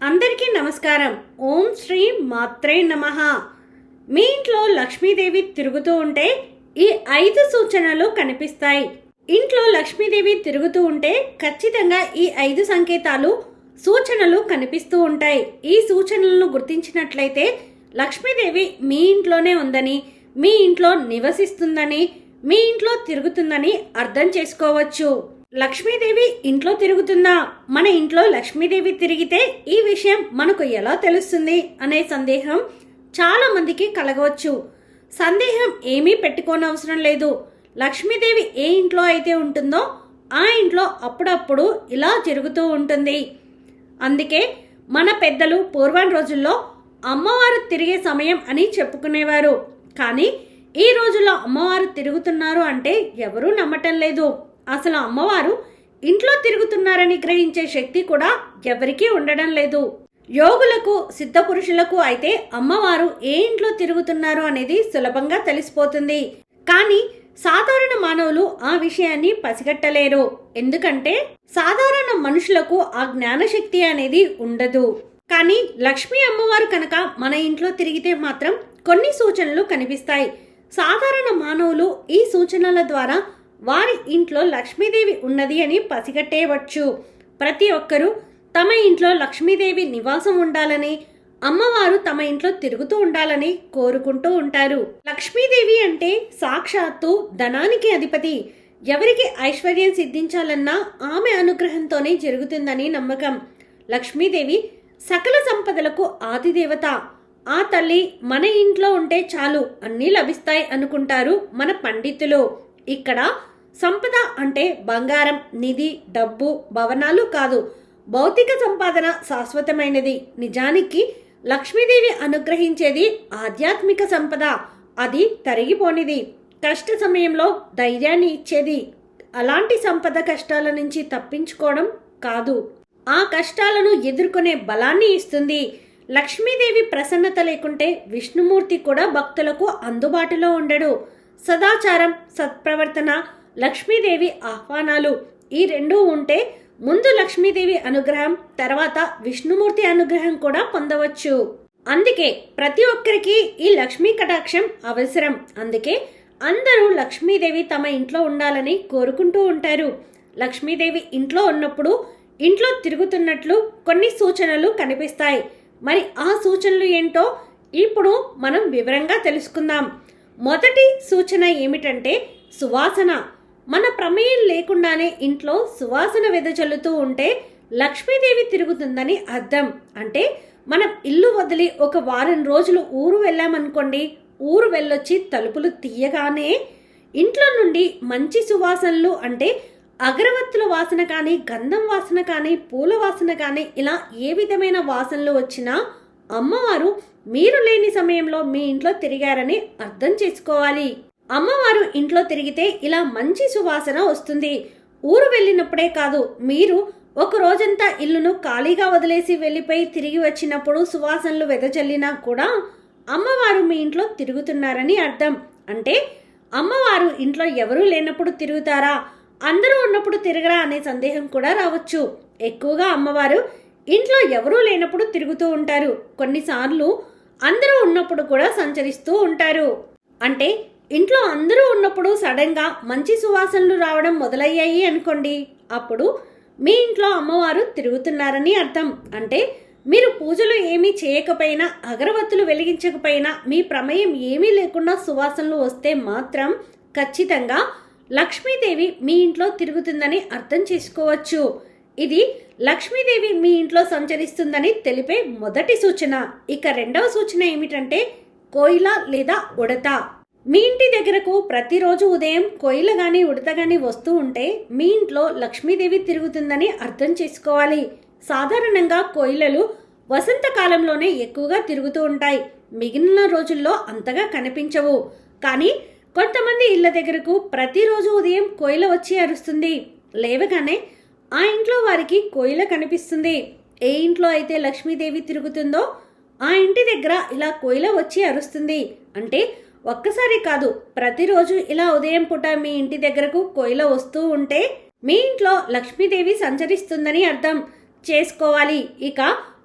అందరికీ నమస్కారం. ఓం శ్రీ మాత్రే నమః. మీ ఇంట్లో లక్ష్మీదేవి తిరుగుతూ ఉంటే ఈ 5 సూచనలు కనిపిస్తాయి. ఇంట్లో లక్ష్మీదేవి తిరుగుతూ ఉంటే ఖచ్చితంగా ఈ 5 సంకేతాలు సూచనలు కనిపిస్తూ ఉంటాయి. ఈ సూచనలను గుర్తించినట్లయితే లక్ష్మీదేవి మీ ఇంట్లోనే ఉందని, మీ ఇంట్లో నివసిస్తుందని, మీ ఇంట్లో తిరుగుతుందని అర్థం చేసుకోవచ్చు. లక్ష్మీదేవి ఇంట్లో తిరుగుతుందా? మన ఇంట్లో లక్ష్మీదేవి తిరిగితే ఈ విషయం మనకు ఎలా తెలుస్తుంది అనే సందేహం చాలా మందికి కలగవచ్చు. సందేహం ఏమీ పెట్టుకోనవసరం లేదు. లక్ష్మీదేవి ఏ ఇంట్లో అయితే ఉంటుందో ఆ ఇంట్లో అప్పుడప్పుడు ఇలా జరుగుతూ ఉంటుంది. అందుకే మన పెద్దలు పూర్వం రోజుల్లో అమ్మవారు తిరిగే సమయం అని చెప్పుకునేవారు. కానీ ఈ రోజుల్లో అమ్మవారు తిరుగుతున్నారు అంటే ఎవరూ నమ్మటం లేదు. అసలు అమ్మవారు ఇంట్లో తిరుగుతున్నారని గ్రహించే శక్తి కూడా ఎవరికీ ఉండడం లేదు. యోగులకు, సిద్ధ పురుషులకు అయితే అమ్మవారు ఏ ఇంట్లో తిరుగుతున్నారు అనేది సులభంగా తెలిసిపోతుంది. కానీ సాధారణ మానవులు ఆ విషయాన్ని పసిగట్టలేరు. ఎందుకంటే సాధారణ మనుషులకు ఆ జ్ఞానశక్తి అనేది ఉండదు. కానీ లక్ష్మీ అమ్మవారు కనుక మన ఇంట్లో తిరిగితే మాత్రం కొన్ని సూచనలు కనిపిస్తాయి. సాధారణ మానవులు ఈ సూచనల ద్వారా వారి ఇంట్లో లక్ష్మీదేవి ఉన్నది అని పసిగట్టేయవచ్చు. ప్రతి ఒక్కరూ తమ ఇంట్లో లక్ష్మీదేవి నివాసం ఉండాలని, అమ్మవారు తమ ఇంట్లో తిరుగుతూ ఉండాలని కోరుకుంటూ ఉంటారు. లక్ష్మీదేవి అంటే సాక్షాత్తు ధనానికి అధిపతి. ఎవరికి ఐశ్వర్యం సిద్ధించాలన్నా ఆమె అనుగ్రహంతోనే జరుగుతుందని నమ్మకం. లక్ష్మీదేవి సకల సంపదలకు ఆదిదేవత. ఆ తల్లి మన ఇంట్లో ఉంటే చాలు అన్నీ లభిస్తాయి అనుకుంటారు మన పండితులు. ఇక్కడ సంపద అంటే బంగారం, నిధి, డబ్బు, భవనాలు కాదు. భౌతిక సంపాదన శాశ్వతమైనది. నిజానికి లక్ష్మీదేవి అనుగ్రహించేది ఆధ్యాత్మిక సంపద. అది తరిగిపోనిది. కష్ట సమయంలో ధైర్యాన్ని ఇచ్చేది. అలాంటి సంపద కష్టాల నుంచి తప్పించుకోవడం కాదు, ఆ కష్టాలను ఎదుర్కొనే బలాన్ని ఇస్తుంది. లక్ష్మీదేవి ప్రసన్నత లేకుంటే విష్ణుమూర్తి కూడా భక్తులకు అందుబాటులో ఉండడు. సదాచారం, సత్ప్రవర్తన, లక్ష్మీదేవి ఆహ్వానాలు ఈ రెండూ ఉంటే ముందు లక్ష్మీదేవి అనుగ్రహం, తర్వాత విష్ణుమూర్తి అనుగ్రహం కూడా పొందవచ్చు. అందుకే ప్రతి ఒక్కరికి ఈ లక్ష్మీ కటాక్షం అవసరం. అందుకే అందరూ లక్ష్మీదేవి తమ ఇంట్లో ఉండాలని కోరుకుంటూ ఉంటారు. లక్ష్మీదేవి ఇంట్లో ఉన్నప్పుడు ఇంట్లో తిరుగుతున్నట్లు కొన్ని సూచనలు కనిపిస్తాయి. మరి ఆ సూచనలు ఏంటో ఇప్పుడు మనం వివరంగా తెలుసుకుందాం. మొదటి సూచన ఏమిటంటే సువాసన. మన ప్రమేయం లేకుండానే ఇంట్లో సువాసన వెదజల్లుతూ ఉంటే లక్ష్మీదేవి తిరుగుతుందని అర్థం. అంటే మనం ఇల్లు వదిలి ఒక వారం రోజులు ఊరు వెళ్ళామనుకోండి, ఊరు వెళ్ళొచ్చి తలుపులు తీయగానే ఇంట్లో నుండి మంచి సువాసనలు అంటే అగరవత్తుల వాసన కానీ, గంధం వాసన కానీ, పూల వాసన కానీ ఇలా ఏ విధమైన వాసనలు వచ్చినా అమ్మవారు మీరు లేని సమయంలో మీ ఇంట్లో తిరిగారని అర్థం చేసుకోవాలి. అమ్మవారు ఇంట్లో తిరిగితే ఇలా మంచి సువాసన వస్తుంది. ఊరు వెళ్ళినప్పుడే కాదు, మీరు ఒక రోజంతా ఇల్లును ఖాళీగా వదిలేసి వెళ్ళిపోయి తిరిగి వచ్చినప్పుడు సువాసనలు వెదజల్లినా కూడా అమ్మవారు మీ ఇంట్లో తిరుగుతున్నారని అర్థం. అంటే అమ్మవారు ఇంట్లో ఎవరూ లేనప్పుడు తిరుగుతారా, అందరూ ఉన్నప్పుడు తిరగరా అనే సందేహం కూడా రావచ్చు. ఎక్కువగా అమ్మవారు ఇంట్లో ఎవరూ లేనప్పుడు తిరుగుతూ ఉంటారు. కొన్నిసార్లు అందరూ ఉన్నప్పుడు కూడా సంచరిస్తూ ఉంటారు. అంటే ఇంట్లో అందరూ ఉన్నప్పుడు సడన్గా మంచి సువాసనలు రావడం మొదలయ్యాయి అనుకోండి, అప్పుడు మీ ఇంట్లో అమ్మవారు తిరుగుతున్నారని అర్థం. అంటే మీరు పూజలు ఏమీ చేయకపోయినా, అగరవత్తులు వెలిగించకపోయినా, మీ ప్రమేయం ఏమీ లేకుండా సువాసనలు వస్తే మాత్రం ఖచ్చితంగా లక్ష్మీదేవి మీ ఇంట్లో తిరుగుతుందని అర్థం చేసుకోవచ్చు. ఇది లక్ష్మీదేవి మీ ఇంట్లో సంచరిస్తుందని తెలిపే మొదటి సూచన. ఇక రెండవ సూచన ఏమిటంటే కోయిల లేదా ఉడత. మీ ఇంటి దగ్గరకు ప్రతిరోజు ఉదయం కోయిల గాని, ఉడత గాని వస్తూ ఉంటే మీ ఇంట్లో లక్ష్మీదేవి తిరుగుతుందని అర్థం చేసుకోవాలి. సాధారణంగా కోయిలలు వసంతకాలంలోనే ఎక్కువగా తిరుగుతూ ఉంటాయి. మిగిలిన రోజుల్లో అంతగా కనిపించవు. కానీ కొంతమంది ఇళ్ల దగ్గరకు ప్రతిరోజు ఉదయం కోయిల వచ్చి అరుస్తుంది. లేవగానే ఆ ఇంట్లో వారికి కోయిల కనిపిస్తుంది. ఏ ఇంట్లో అయితే లక్ష్మీదేవి తిరుగుతుందో ఆ ఇంటి దగ్గర ఇలా కోయిల వచ్చి అరుస్తుంది. అంటే ఒక్కసారి కాదు, ప్రతిరోజు ఇలా ఉదయం పూట మీ ఇంటి దగ్గరకు కోయిల వస్తూ ఉంటే మీ ఇంట్లో లక్ష్మీదేవి సంచరిస్తుందని అర్థం చేసుకోవాలి. ఇక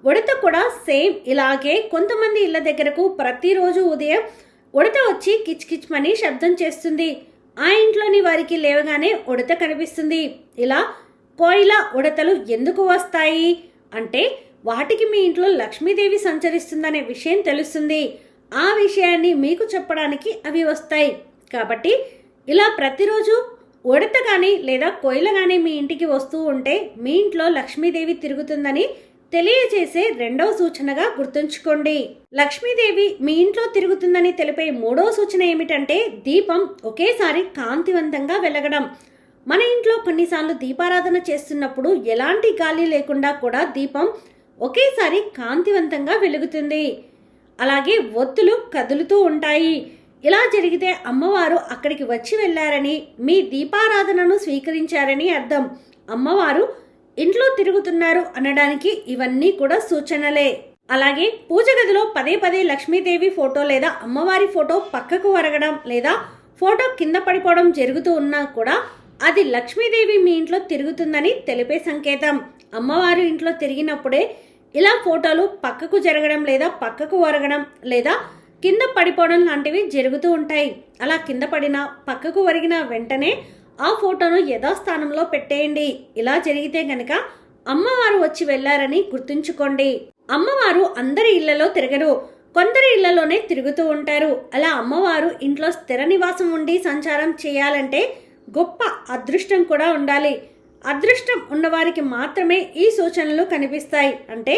ఉడత కూడా సేమ్ ఇలాగే కొంతమంది ఇళ్ళ దగ్గరకు ప్రతిరోజు ఉదయం ఉడత వచ్చి కిచ్కిచ్మని శబ్దం చేస్తుంది. ఆ ఇంట్లోని వారికి లేవగానే ఉడత కనిపిస్తుంది. ఇలా కోయిల ఉడతలు ఎందుకు వస్తాయి అంటే వాటికి మీ ఇంట్లో లక్ష్మీదేవి సంచరిస్తుందనే విషయం తెలుస్తుంది. ఆ విషయాన్ని మీకు చెప్పడానికి అవి వస్తాయి. కాబట్టి ఇలా ప్రతిరోజు ఉడత కానీ లేదా కోయిల కానీ మీ ఇంటికి వస్తూ ఉంటే మీ ఇంట్లో లక్ష్మీదేవి తిరుగుతుందని తెలియజేసే రెండవ సూచనగా గుర్తుంచుకోండి. లక్ష్మీదేవి మీ ఇంట్లో తిరుగుతుందని తెలిపే మూడవ సూచన ఏమిటంటే దీపం ఒకేసారి కాంతివంతంగా వెలగడం. మన ఇంట్లో కొన్నిసార్లు దీపారాధన చేస్తున్నప్పుడు ఎలాంటి గాలి లేకుండా కూడా దీపం ఒకేసారి కాంతివంతంగా వెలుగుతుంది. అలాగే ఒత్తులు కదులుతూ ఉంటాయి. ఇలా జరిగితే అమ్మవారు అక్కడికి వచ్చి వెళ్ళారని, మీ దీపారాధనను స్వీకరించారని అర్థం. అమ్మవారు ఇంట్లో తిరుగుతున్నారు అనడానికి ఇవన్నీ కూడా సూచనలే. అలాగే పూజ గదిలో పదే పదే లక్ష్మీదేవి ఫోటో లేదా అమ్మవారి ఫోటో పక్కకు వరగడం లేదా ఫోటో కింద పడిపోవడం జరుగుతూ ఉన్నా కూడా అది లక్ష్మీదేవి మీ ఇంట్లో తిరుగుతుందని తెలిపే సంకేతం. అమ్మవారు ఇంట్లో తిరిగినప్పుడే ఇలా ఫోటోలు పక్కకు జరగడం లేదా పక్కకు వరగడం లేదా కింద పడిపోవడం లాంటివి జరుగుతూ ఉంటాయి. అలా కింద పడిన పక్కకు వరిగిన వెంటనే ఆ ఫోటోను యథాస్థానంలో పెట్టేయండి. ఇలా జరిగితే గనక అమ్మవారు వచ్చి వెళ్ళారని గుర్తుంచుకోండి. అమ్మవారు అందరి ఇళ్లలో తిరగరు, కొందరి ఇళ్లలోనే తిరుగుతూ ఉంటారు. అలా అమ్మవారు ఇంట్లో స్థిర నివాసం ఉండి సంచారం చేయాలంటే గొప్ప అదృష్టం కూడా ఉండాలి. అదృష్టం ఉన్నవారికి మాత్రమే ఈ సూచనలు కనిపిస్తాయి. అంటే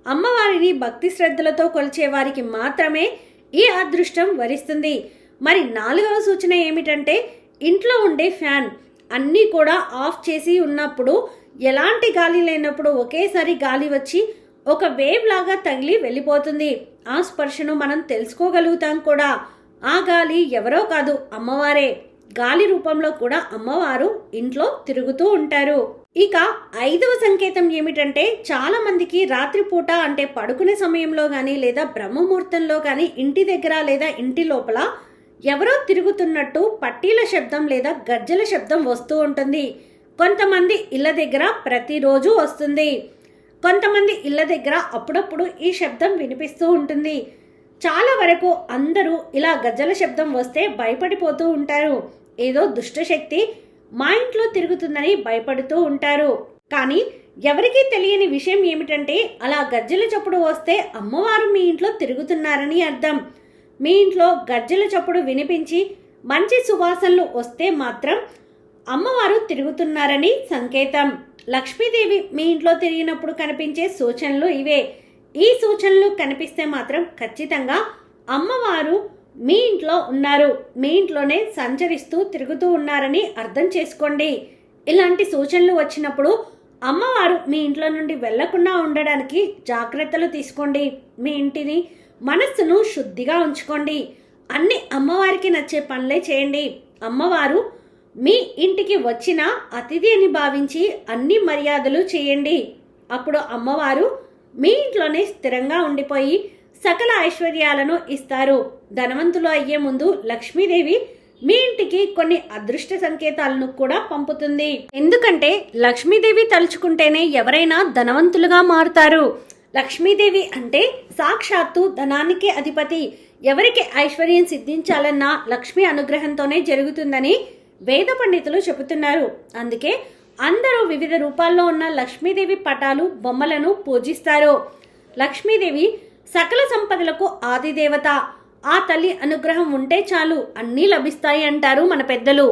అమ్మవారిని భక్తి శ్రద్ధలతో కొలిచే వారికి మాత్రమే ఈ అదృష్టం వరిస్తుంది. మరి నాలుగవ సూచన ఏమిటంటే ఇంట్లో ఉండే ఫ్యాన్ అన్నీ కూడా ఆఫ్ చేసి ఉన్నప్పుడు, ఎలాంటి గాలి లేనప్పుడు ఒకేసారి గాలి వచ్చి ఒక వేవ్ లాగా తగిలి వెళ్ళిపోతుంది. ఆ స్పర్శను మనం తెలుసుకోగలుగుతాం కూడా. ఆ గాలి ఎవరో కాదు, అమ్మవారే. గాలి రూపంలో కూడా అమ్మవారు ఇంట్లో తిరుగుతూ ఉంటారు. ఇక ఐదవ సంకేతం ఏమిటంటే చాలా మందికి రాత్రిపూట అంటే పడుకునే సమయంలో కానీ లేదా బ్రహ్మముహూర్తంలో కానీ ఇంటి దగ్గర లేదా ఇంటి లోపల ఎవరో తిరుగుతున్నట్టు పట్టీల శబ్దం లేదా గజ్జల శబ్దం వస్తూ ఉంటుంది. కొంతమంది ఇళ్ళ దగ్గర ప్రతిరోజు వస్తుంది. కొంతమంది ఇళ్ళ దగ్గర అప్పుడప్పుడు ఈ శబ్దం వినిపిస్తూ ఉంటుంది. చాలా వరకు అందరూ ఇలా గజ్జల శబ్దం వస్తే భయపడిపోతూ ఉంటారు. ఏదో దుష్టశక్తి మా ఇంట్లో తిరుగుతుందని భయపడుతూ ఉంటారు. కానీ ఎవరికీ తెలియని విషయం ఏమిటంటే అలా గజ్జల చప్పుడు వస్తే అమ్మవారు మీ ఇంట్లో తిరుగుతున్నారని అర్థం. మీ ఇంట్లో గజ్జల చప్పుడు వినిపించి మంచి సువాసనలు వస్తే మాత్రం అమ్మవారు తిరుగుతున్నారని సంకేతం. లక్ష్మీదేవి మీ ఇంట్లో తిరిగినప్పుడు కనిపించే సూచనలు ఇవే. ఈ సూచనలు కనిపిస్తే మాత్రం ఖచ్చితంగా అమ్మవారు మీ ఇంట్లో ఉన్నారు, మీ ఇంట్లోనే సంచరిస్తూ తిరుగుతూ ఉన్నారని అర్థం చేసుకోండి. ఇలాంటి సూచనలు వచ్చినప్పుడు అమ్మవారు మీ ఇంట్లో నుండి వెళ్లకుండా ఉండడానికి జాగ్రత్తలు తీసుకోండి. మీ ఇంటిని మనస్సును శుద్ధిగా ఉంచుకోండి. అన్ని అమ్మవారికి నచ్చే పనులే చేయండి. అమ్మవారు మీ ఇంటికి వచ్చిన అతిథి అని భావించి అన్ని మర్యాదలు చేయండి. అప్పుడు అమ్మవారు మీ ఇంట్లోనే స్థిరంగా ఉండిపోయి సకల ఐశ్వర్యాలను ఇస్తారు. ధనవంతులు అయ్యే ముందు లక్ష్మీదేవి మీ ఇంటికి కొన్ని అదృష్ట సంకేతాలను కూడా పంపుతుంది. ఎందుకంటే లక్ష్మీదేవి తలుచుకుంటేనే ఎవరైనా ధనవంతులుగా మారుతారు. లక్ష్మీదేవి అంటే సాక్షాత్తు ధనానికి అధిపతి. ఎవరికి ఐశ్వర్యం సిద్ధించాలన్నా లక్ష్మీ అనుగ్రహంతోనే జరుగుతుందని వేద పండితులు చెబుతున్నారు. అందుకే అందరూ వివిధ రూపాల్లో ఉన్న లక్ష్మీదేవి పటాలు బొమ్మలను పూజిస్తారు. లక్ష్మీదేవి సకల సంపదలకు ఆదిదేవత. ఆ తల్లి అనుగ్రహం ఉంటే చాలు అన్నీ లభిస్తాయి అంటారు మన పెద్దలు.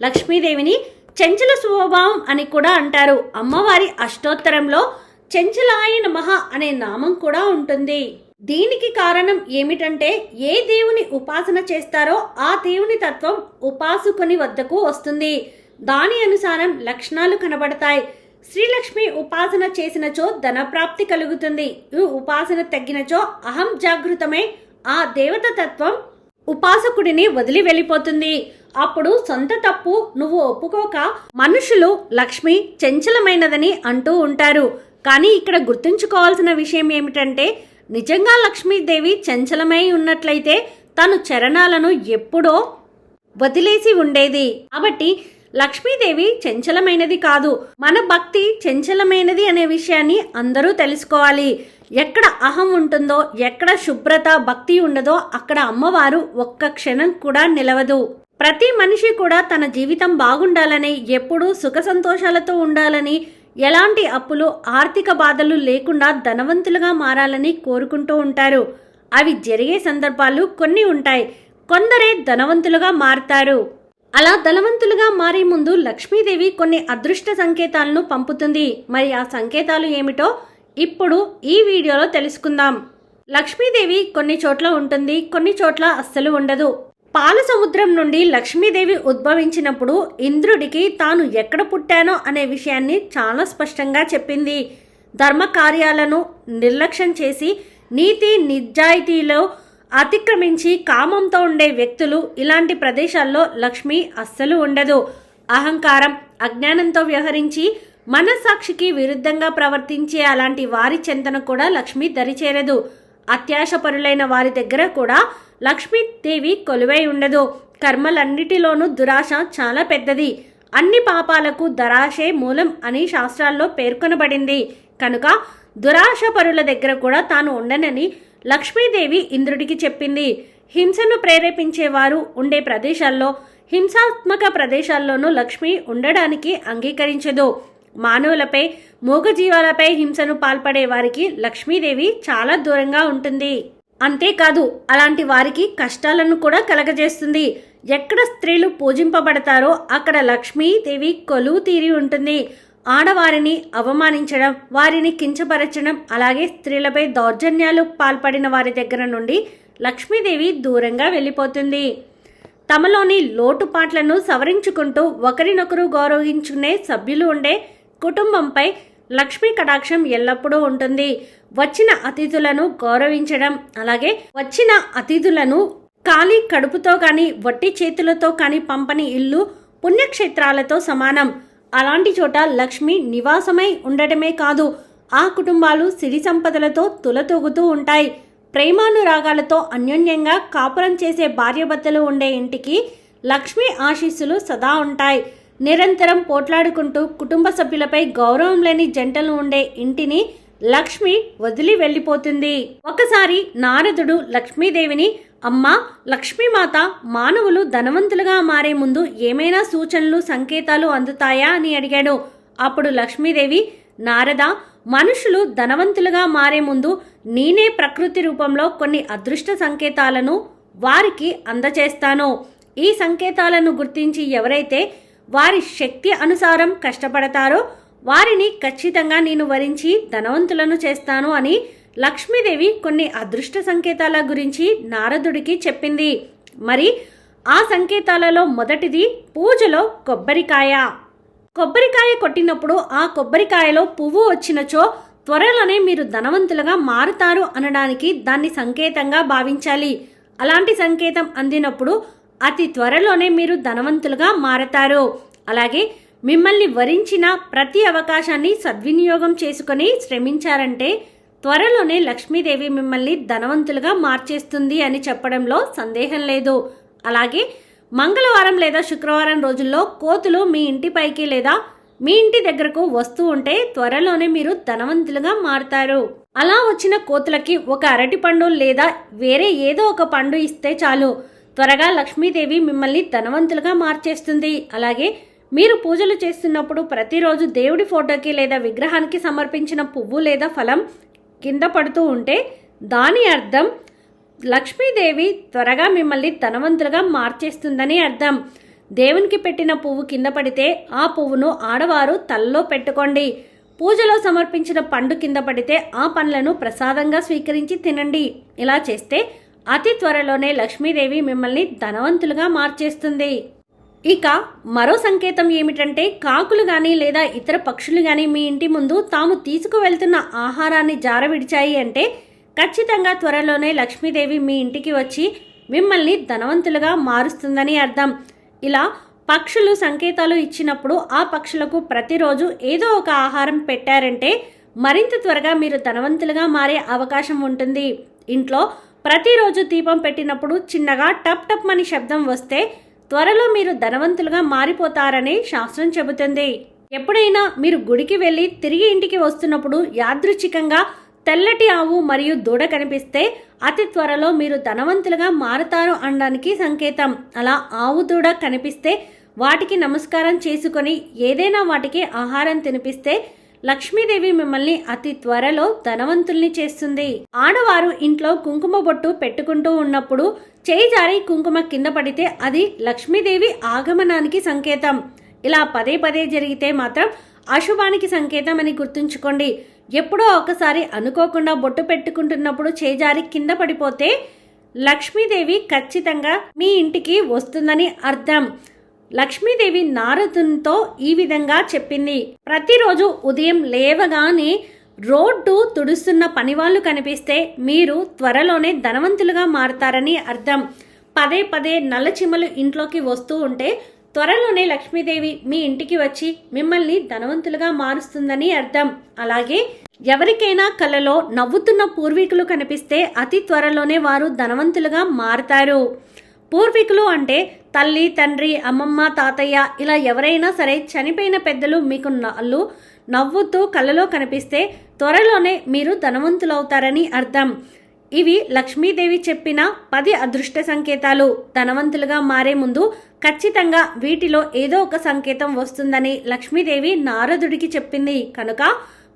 లక్ష్మీదేవిని చెంచల స్వభావం అని కూడా అంటారు. అమ్మవారి అష్టోత్తరంలో చెంచలాయ నమః అనే నామం కూడా ఉంటుంది. దీనికి కారణం ఏమిటంటే ఏ దేవుని ఉపాసన చేస్తారో ఆ దేవుని తత్వం ఉపాసకుని వద్దకు వస్తుంది. దాని అనుసారం లక్షణాలు కనబడతాయి. శ్రీలక్ష్మి ఉపాసన చేసినచో ధనప్రాప్తి కలుగుతుంది. ఈ ఉపాసన తగ్గినచో అహం జాగృతమై ఆ దేవత తత్వం ఉపాసకుడిని వదిలి వెళ్ళిపోతుంది. అప్పుడు సొంత తప్పు నువ్వు ఒప్పుకోక మనుషులు లక్ష్మి చంచలమైనదని అంటూ ఉంటారు. కానీ ఇక్కడ గుర్తుంచుకోవాల్సిన విషయం ఏమిటంటే నిజంగా లక్ష్మీదేవి చంచలమై ఉన్నట్లయితే తను చరణాలను ఎప్పుడో వదిలేసి ఉండేది. కాబట్టి లక్ష్మీదేవి చంచలమైనది కాదు, మన భక్తి చంచలమైనది అనే విషయాన్ని అందరూ తెలుసుకోవాలి. ఎక్కడ అహం ఉంటుందో, ఎక్కడ శుభ్రత భక్తి ఉండదో అక్కడ అమ్మవారు ఒక్క క్షణం కూడా నిలవదు. ప్రతి మనిషి కూడా తన జీవితం బాగుండాలని, ఎప్పుడూ సుఖ సంతోషాలతో ఉండాలని, ఎలాంటి అప్పులు ఆర్థిక బాధలు లేకుండా ధనవంతులుగా మారాలని కోరుకుంటూ ఉంటారు. అవి జరిగే సందర్భాలు కొన్ని ఉంటాయి. కొందరే ధనవంతులుగా మారుతారు. అలా ధనవంతులుగా మారే ముందు లక్ష్మీదేవి కొన్ని అదృష్ట సంకేతాలను పంపుతుంది. మరి ఆ సంకేతాలు ఏమిటో ఇప్పుడు ఈ వీడియోలో తెలుసుకుందాం. లక్ష్మీదేవి కొన్ని చోట్ల ఉంటుంది, కొన్ని చోట్ల అస్సలు ఉండదు. పాల సముద్రం నుండి లక్ష్మీదేవి ఉద్భవించినప్పుడు ఇంద్రుడికి తాను ఎక్కడ పుట్టానో అనే విషయాన్ని చాలా స్పష్టంగా చెప్పింది. ధర్మ కార్యాలను నిర్లక్ష్యం చేసి నీతి నిజాయితీలో అతిక్రమించి కామంతో ఉండే వ్యక్తులు, ఇలాంటి ప్రదేశాల్లో లక్ష్మి అస్సలు ఉండదు. అహంకారం, అజ్ఞానంతో వ్యవహరించి మనస్సాక్షికి విరుద్ధంగా ప్రవర్తించే అలాంటి వారి చెంతన కూడా లక్ష్మి దరిచేరదు. అత్యాశపరులైన వారి దగ్గర కూడా లక్ష్మీదేవి కొలువై ఉండదు. కర్మలన్నిటిలోనూ దురాశ చాలా పెద్దది. అన్ని పాపాలకు దురాశే మూలం అని శాస్త్రాల్లో పేర్కొనబడింది. కనుక దురాశపరుల దగ్గర కూడా తాను ఉండనని లక్ష్మీదేవి ఇంద్రుడికి చెప్పింది. హింసను ప్రేరేపించేవారు ఉండే ప్రదేశాల్లో, హింసాత్మక ప్రదేశాల్లోనూ లక్ష్మి ఉండడానికి అంగీకరించదు. మానవులపై, మూగజీవాలపై హింసను పాల్పడే వారికి లక్ష్మీదేవి చాలా దూరంగా ఉంటుంది. అంతేకాదు అలాంటి వారికి కష్టాలను కూడా కలగజేస్తుంది. ఎక్కడ స్త్రీలు పూజింపబడతారో అక్కడ లక్ష్మీదేవి కొలువు తీరి ఉంటుంది. ఆడవారిని అవమానించడం, వారిని కించపరచడం, అలాగే స్త్రీలపై దౌర్జన్యాలు పాల్పడిన వారి దగ్గర నుండి లక్ష్మీదేవి దూరంగా వెళ్ళిపోతుంది. తమలోని లోటుపాట్లను సవరించుకుంటూ ఒకరినొకరు గౌరవించుకునే సభ్యులు ఉండే కుటుంబంపై లక్ష్మీ కటాక్షం ఎల్లప్పుడూ ఉంటుంది. వచ్చిన అతిథులను గౌరవించడం, అలాగే వచ్చిన అతిథులను ఖాళీ కడుపుతో కానీ వట్టి చేతులతో కానీ పంపని ఇల్లు పుణ్యక్షేత్రాలతో సమానం. అలాంటి చోట లక్ష్మి నివాసమై ఉండటమే కాదు, ఆ కుటుంబాలు సిరి సంపదలతో తులతూగుతూ ఉంటాయి. ప్రేమానురాగాలతో అన్యోన్యంగా కాపురం చేసే భార్యాభర్తలు ఉండే ఇంటికి లక్ష్మి ఆశీస్సులు సదా ఉంటాయి. నిరంతరం పోట్లాడుకుంటూ కుటుంబ సభ్యులపై గౌరవం లేని జంటలు ఉండే ఇంటిని లక్ష్మి వదిలి వెళ్ళిపోతుంది. ఒకసారి నారదుడు లక్ష్మీదేవిని, అమ్మా లక్ష్మీమాత, మానవులు ధనవంతులుగా మారే ముందు ఏమైనా సూచనలు, సంకేతాలు అందుతాయా అని అడిగాడు. అప్పుడు లక్ష్మీదేవి, నారద, మనుషులు ధనవంతులుగా మారే ముందు నేనే ప్రకృతి రూపంలో కొన్ని అదృష్ట సంకేతాలను వారికి అందచేస్తాను. ఈ సంకేతాలను గుర్తించి ఎవరైతే వారి శక్తి అనుసారం కష్టపడతారో వారిని ఖచ్చితంగా నేను వరించి ధనవంతులను చేస్తాను అని లక్ష్మీదేవి కొన్ని అదృష్ట సంకేతాల గురించి నారదుడికి చెప్పింది. మరి ఆ సంకేతాలలో మొదటిది పూజలో కొబ్బరికాయ. కొబ్బరికాయ కొట్టినప్పుడు ఆ కొబ్బరికాయలో పువ్వు వచ్చినచో త్వరలోనే మీరు ధనవంతులుగా మారుతారు అనడానికి దాన్ని సంకేతంగా భావించాలి. అలాంటి సంకేతం అందినప్పుడు అతి త్వరలోనే మీరు ధనవంతులుగా మారతారు. అలాగే మిమ్మల్ని వరించిన ప్రతి అవకాశాన్ని సద్వినియోగం చేసుకొని శ్రమించారంటే త్వరలోనే లక్ష్మీదేవి మిమ్మల్ని ధనవంతులుగా మార్చేస్తుంది అని చెప్పడంలో సందేహం లేదు. అలాగే మంగళవారం లేదా శుక్రవారం రోజుల్లో కోతులు మీ ఇంటిపైకి లేదా మీ ఇంటి దగ్గరకు వస్తూ ఉంటే త్వరలోనే మీరు ధనవంతులుగా మారుతారు. అలా వచ్చిన కోతులకి ఒక అరటి పండు లేదా వేరే ఏదో ఒక పండు ఇస్తే చాలు, త్వరగా లక్ష్మీదేవి మిమ్మల్ని ధనవంతులుగా మార్చేస్తుంది. అలాగే మీరు పూజలు చేస్తున్నప్పుడు ప్రతిరోజు దేవుడి ఫోటోకి లేదా విగ్రహానికి సమర్పించిన పువ్వు లేదా ఫలం కింద పడుతూ ఉంటే దాని అర్థం లక్ష్మీదేవి త్వరగా మిమ్మల్ని ధనవంతులుగా మార్చేస్తుందని అర్థం. దేవునికి పెట్టిన పువ్వు కింద పడితే ఆ పువ్వును ఆడవారు తలలో పెట్టుకోండి. పూజలో సమర్పించిన పండు కింద పడితే ఆ పండ్లను ప్రసాదంగా స్వీకరించి తినండి. ఇలా చేస్తే అతి త్వరలోనే లక్ష్మీదేవి మిమ్మల్ని ధనవంతులుగా మార్చేస్తుంది. ఇక మరో సంకేతం ఏమిటంటే కాకులు కానీ లేదా ఇతర పక్షులు కానీ మీ ఇంటి ముందు తాము తీసుకువెళ్తున్న ఆహారాన్ని జారవిడిచాయి అంటే ఖచ్చితంగా త్వరలోనే లక్ష్మీదేవి మీ ఇంటికి వచ్చి మిమ్మల్ని ధనవంతులుగా మారుస్తుందని అర్థం. ఇలా పక్షులు సంకేతాలు ఇచ్చినప్పుడు ఆ పక్షులకు ప్రతిరోజు ఏదో ఒక ఆహారం పెట్టారంటే మరింత త్వరగా మీరు ధనవంతులుగా మారే అవకాశం ఉంటుంది. ఇంట్లో ప్రతిరోజు దీపం పెట్టినప్పుడు చిన్నగా టప్ టప్ అని శబ్దం వస్తే త్వరలో మీరు ధనవంతులుగా మారిపోతారని శాస్త్రం చెబుతుంది. ఎప్పుడైనా మీరు గుడికి వెళ్ళి తిరిగి ఇంటికి వస్తున్నప్పుడు యాదృచ్ఛికంగా తెల్లటి ఆవు మరియు దూడ కనిపిస్తే అతి త్వరలో మీరు ధనవంతులుగా మారుతారు అనడానికి సంకేతం. అలా ఆవు దూడ కనిపిస్తే వాటికి నమస్కారం చేసుకొని ఏదైనా వాటికి ఆహారం తినిపిస్తే లక్ష్మీదేవి మిమ్మల్ని అతి త్వరలో ధనవంతుల్ని చేస్తుంది. ఆడవారు ఇంట్లో కుంకుమ బొట్టు పెట్టుకుంటూ ఉన్నప్పుడు చేయి జారి కుంకుమ కింద పడితే అది లక్ష్మీదేవి ఆగమనానికి సంకేతం. ఇలా పదే పదే జరిగితే మాత్రం అశుభానికి సంకేతం అని గుర్తుంచుకోండి. ఎప్పుడో ఒకసారి అనుకోకుండా బొట్టు పెట్టుకుంటున్నప్పుడు చేయి జారి కింద పడిపోతే లక్ష్మీదేవి ఖచ్చితంగా మీ ఇంటికి వస్తుందని అర్థం. లక్ష్మీదేవి నారదునితో ఈ విధంగా చెప్పింది. ప్రతిరోజు ఉదయం లేవగానే రోడ్డు తుడుస్తున్న పనివాళ్ళు కనిపిస్తే మీరు త్వరలోనే ధనవంతులుగా మారతారని అర్థం. పదే పదే నల్లచిమ్మలు ఇంట్లోకి వస్తూ ఉంటే త్వరలోనే లక్ష్మీదేవి మీ ఇంటికి వచ్చి మిమ్మల్ని ధనవంతులుగా మారుస్తుందని అర్థం. అలాగే ఎవరికైనా కలలో నవ్వుతున్న పూర్వీకులు కనిపిస్తే అతి త్వరలోనే వారు ధనవంతులుగా మారతారు. పూర్వీకులు అంటే తల్లి, తండ్రి, అమ్మమ్మ, తాతయ్య ఇలా ఎవరైనా సరే చనిపోయిన పెద్దలు మీకు నవ్వుతూ కలలో కనిపిస్తే త్వరలోనే మీరు ధనవంతులవుతారని అర్థం. ఇవి లక్ష్మీదేవి చెప్పిన 10 అదృష్ట సంకేతాలు. ధనవంతులుగా మారే ముందు ఖచ్చితంగా వీటిలో ఏదో ఒక సంకేతం వస్తుందని లక్ష్మీదేవి నారదుడికి చెప్పింది. కనుక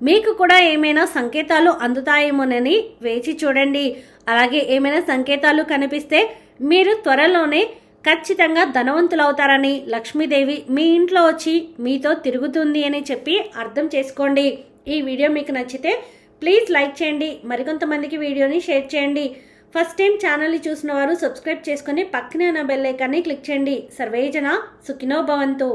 మీకు కూడా ఏమైనా సంకేతాలు అందుతాయేమోనని వేచి చూడండి. అలాగే ఏమైనా సంకేతాలు కనిపిస్తే మీరు త్వరలోనే ఖచ్చితంగా ధనవంతులవుతారని లక్ష్మీదేవి మీ ఇంట్లో వచ్చి మీతో తిరుగుతుంది అని చెప్పి అర్థం చేసుకోండి. ఈ వీడియో మీకు నచ్చితే ప్లీజ్ లైక్ చేయండి. మరికొంతమందికి వీడియోని షేర్ చేయండి. ఫస్ట్ టైం ఛానల్ని చూసిన వారు సబ్స్క్రైబ్ చేసుకుని పక్కనే ఉన్న బెల్ ఐకాన్ని క్లిక్ చేయండి. సర్వేజన సుఖినో భవంతు.